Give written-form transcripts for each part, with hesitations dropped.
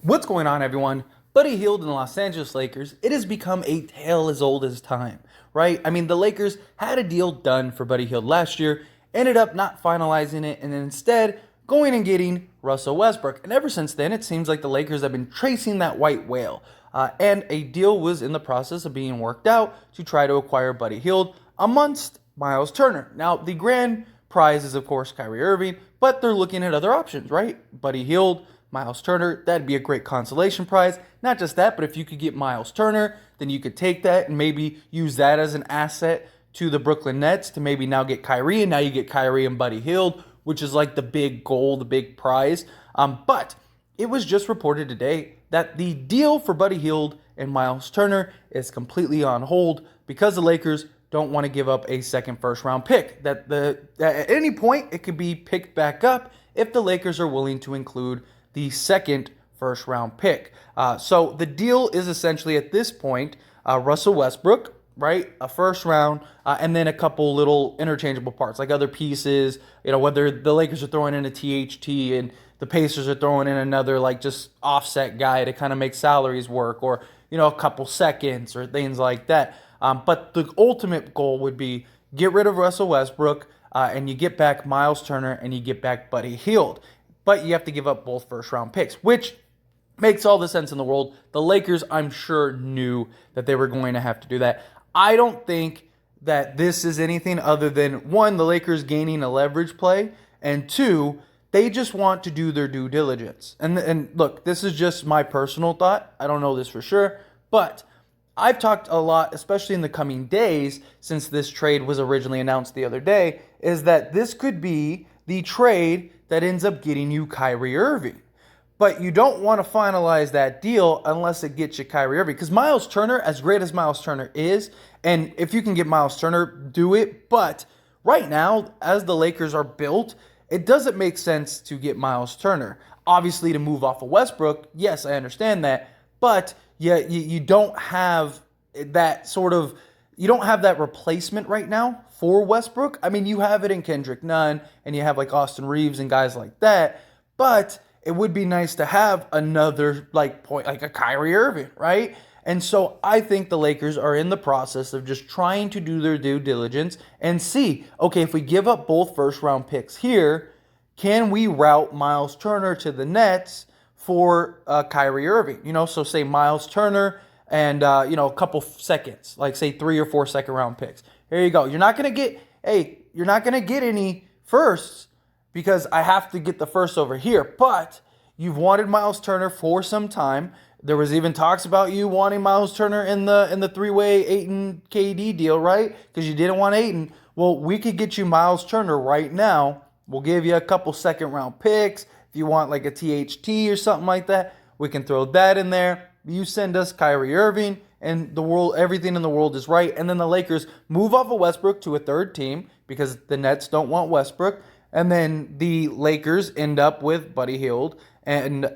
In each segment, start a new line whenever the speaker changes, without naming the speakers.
What's going on, everyone? Buddy Hield and the Los Angeles Lakers, it has become a tale as old as time, right? I mean, the Lakers had a deal done for Buddy Hield last year, ended up not finalizing it, and then instead going and getting Russell Westbrook. And ever since then, it seems like the Lakers have been tracing that white whale. And a deal was in the process of being worked out to try to acquire Buddy Hield amongst Myles Turner. Now, the grand prize is, of course, Kyrie Irving, but they're looking at other options, right? Buddy Hield, Myles Turner, that'd be a great consolation prize. Not just that, but if you could get Myles Turner, then you could take that and maybe use that as an asset to the Brooklyn Nets to maybe now get Kyrie, and now you get Kyrie and Buddy Hield, which is like the big goal, the big prize. But it was just reported today that the deal for Buddy Hield and Myles Turner is completely on hold because the Lakers don't want to give up a second first-round pick. That at any point it could be picked back up if the Lakers are willing to include the second first-round pick. So the deal is essentially at this point Russell Westbrook, right? A first round, and then a couple little interchangeable parts, like other pieces, whether the Lakers are throwing in a THT and the Pacers are throwing in another, like, just offset guy to kind of make salaries work, or, a couple seconds or things like that. But the ultimate goal would be get rid of Russell Westbrook, and you get back Myles Turner and you get back Buddy Hield. But you have to give up both first-round picks, which makes all the sense in the world. The Lakers, I'm sure, knew that they were going to have to do that. I don't think that this is anything other than, one, the Lakers gaining a leverage play, and two, they just want to do their due diligence. And look, this is just my personal thought. I don't know this for sure, but I've talked a lot, especially in the coming days, since this trade was originally announced the other day, is that this could be the trade that ends up getting you Kyrie Irving. But you don't want to finalize that deal unless it gets you Kyrie Irving. Because Myles Turner, as great as Myles Turner is, and if you can get Myles Turner, do it. But right now, as the Lakers are built, it doesn't make sense to get Myles Turner. Obviously, to move off of Westbrook, yes, I understand that. But you don't have that you don't have that replacement right now for Westbrook. I mean, you have it in Kendrick Nunn, and you have like Austin Reeves and guys like that. But it would be nice to have another point, like a Kyrie Irving, right? And so I think the Lakers are in the process of just trying to do their due diligence and see, okay, if we give up both first-round picks here, can we route Myles Turner to the Nets for Kyrie Irving? So say Myles Turner and, a couple seconds, like say 3 or 4 second-round picks. Here you go. You're not going to get any firsts, because I have to get the first over here. But you've wanted Myles Turner for some time. There was even talks about you wanting Myles Turner in the three-way Ayton KD deal, right? Because you didn't want Ayton. Well, we could get you Myles Turner right now. We'll give you a couple second-round picks. If you want like a THT or something like that, we can throw that in there. You send us Kyrie Irving, and everything in the world is right. And then the Lakers move off of Westbrook to a third team because the Nets don't want Westbrook. And then the Lakers end up with Buddy Hield, and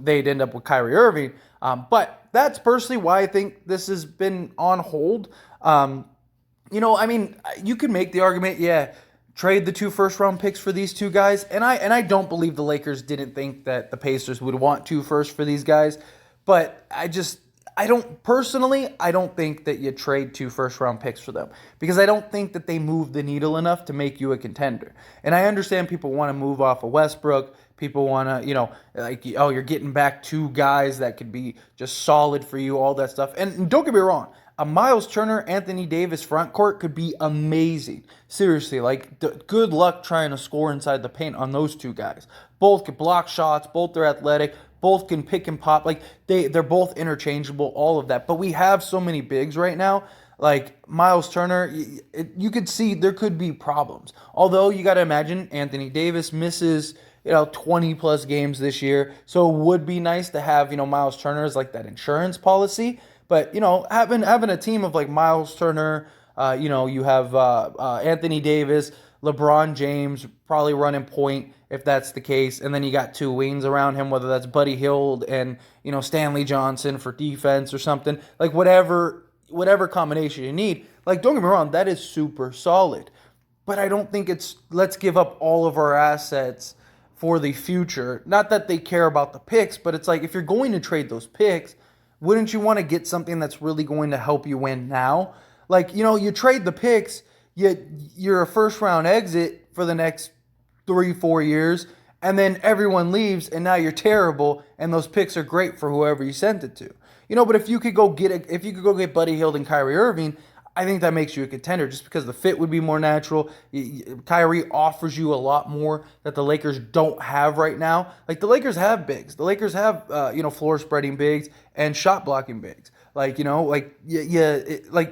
they'd end up with Kyrie Irving. But that's personally why I think this has been on hold. You could make the argument, trade the 2 first-round picks for these two guys. And I don't believe the Lakers didn't think that the Pacers would want 2 firsts for these guys. But I don't think that you trade 2 first-round picks for them, because I don't think that they move the needle enough to make you a contender. And I understand people want to move off of Westbrook. People want to, you're getting back 2 guys that could be just solid for you, all that stuff. And don't get me wrong, a Myles Turner, Anthony Davis front court could be amazing. Seriously, good luck trying to score inside the paint on those 2 guys. Both can block shots, both are athletic, both can pick and pop. They're both interchangeable, all of that. But we have so many bigs right now. Like Myles Turner, you could see there could be problems. Although you got to imagine Anthony Davis misses 20-plus games this year. So it would be nice to have, Myles Turner as like that insurance policy. But, having a team of like Myles Turner, you have Anthony Davis, LeBron James probably running point if that's the case. And then you got 2 wings around him, whether that's Buddy Hield and, Stanley Johnson for defense or something. Like whatever combination you need. Like, don't get me wrong, that is super solid. But I don't think it's let's give up all of our assets for the future. Not that they care about the picks, but it's like if you're going to trade those picks, wouldn't you want to get something that's really going to help you win now? Like, you trade the picks, you're a first round exit for the next 3-4 years, and then everyone leaves, and now you're terrible, and those picks are great for whoever you sent it to. But if you could go get Buddy Hield and Kyrie Irving, I think that makes you a contender just because the fit would be more natural. Kyrie offers you a lot more that the Lakers don't have right now. Like the Lakers have bigs. The Lakers have floor spreading bigs and shot blocking bigs. Like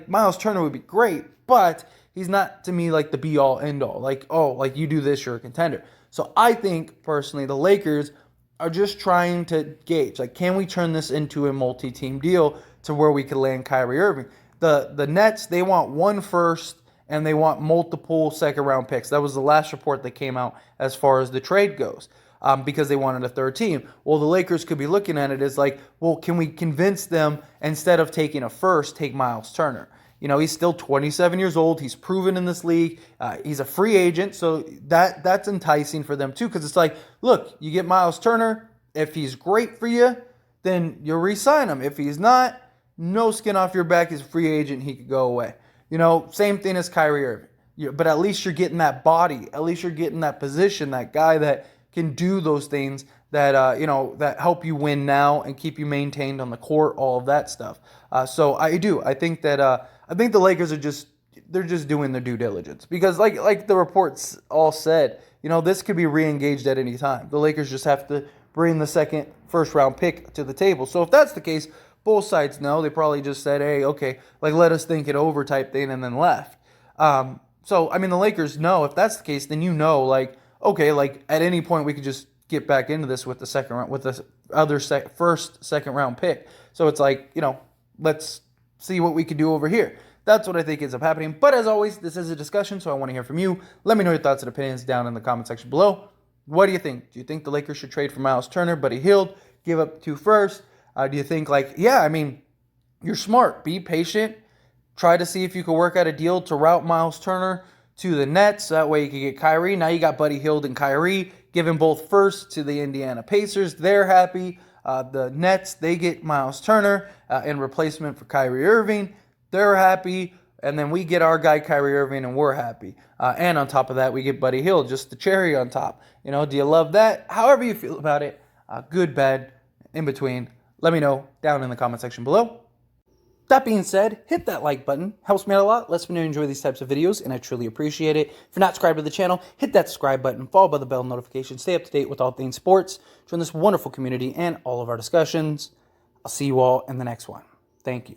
Myles Turner would be great, but he's not to me like the be all end all. Like you do this, you're a contender. So I think personally the Lakers are just trying to gauge, like, can we turn this into a multi-team deal to where we could land Kyrie Irving? The Nets, they want 1 first and they want multiple second-round picks. That was the last report that came out as far as the trade goes, because they wanted a third team. Well, the Lakers could be looking at it as like, well, can we convince them instead of taking a first, take Myles Turner? He's still 27 years old. He's proven in this league. He's a free agent, so that's enticing for them too, because it's like, look, you get Myles Turner. If he's great for you, then you'll re-sign him. If he's not, no skin off your back. He's a free agent. He could go away. Same thing as Kyrie Irving. But at least you're getting that body. At least you're getting that position, that guy that can do those things that that help you win now and keep you maintained on the court, all of that stuff. So I think that I think the Lakers are just doing their due diligence, because like the reports all said, this could be re-engaged at any time. The Lakers just have to bring the first round pick to the table. So if that's the case, both sides know. They probably just said, hey, okay, let us think it over type thing, and then left. So, I mean, the Lakers know if that's the case, then okay, at any point we could just get back into this with the second round, with the other second round pick. So it's let's see what we could do over here. That's what I think ends up happening. But as always, this is a discussion, so I want to hear from you. Let me know your thoughts and opinions down in the comment section below. What do you think? Do you think the Lakers should trade for Myles Turner, Buddy Hield, give up 2 firsts? Do you think you're smart, be patient, try to see if you can work out a deal to route Myles Turner to the Nets. That way you can get Kyrie. Now you got Buddy Hield and Kyrie, giving both firsts to the Indiana Pacers. They're happy. The Nets, they get Myles Turner in replacement for Kyrie Irving. They're happy. And then we get our guy Kyrie Irving, and we're happy. And on top of that, we get Buddy Hield, just the cherry on top. Do you love that? However you feel about it, good, bad, in between. Let me know down in the comment section below. That being said, hit that like button. Helps me out a lot. Lets me know you enjoy these types of videos, and I truly appreciate it. If you're not subscribed to the channel, hit that subscribe button, followed by the bell notification. Stay up to date with all things sports. Join this wonderful community and all of our discussions. I'll see you all in the next one. Thank you.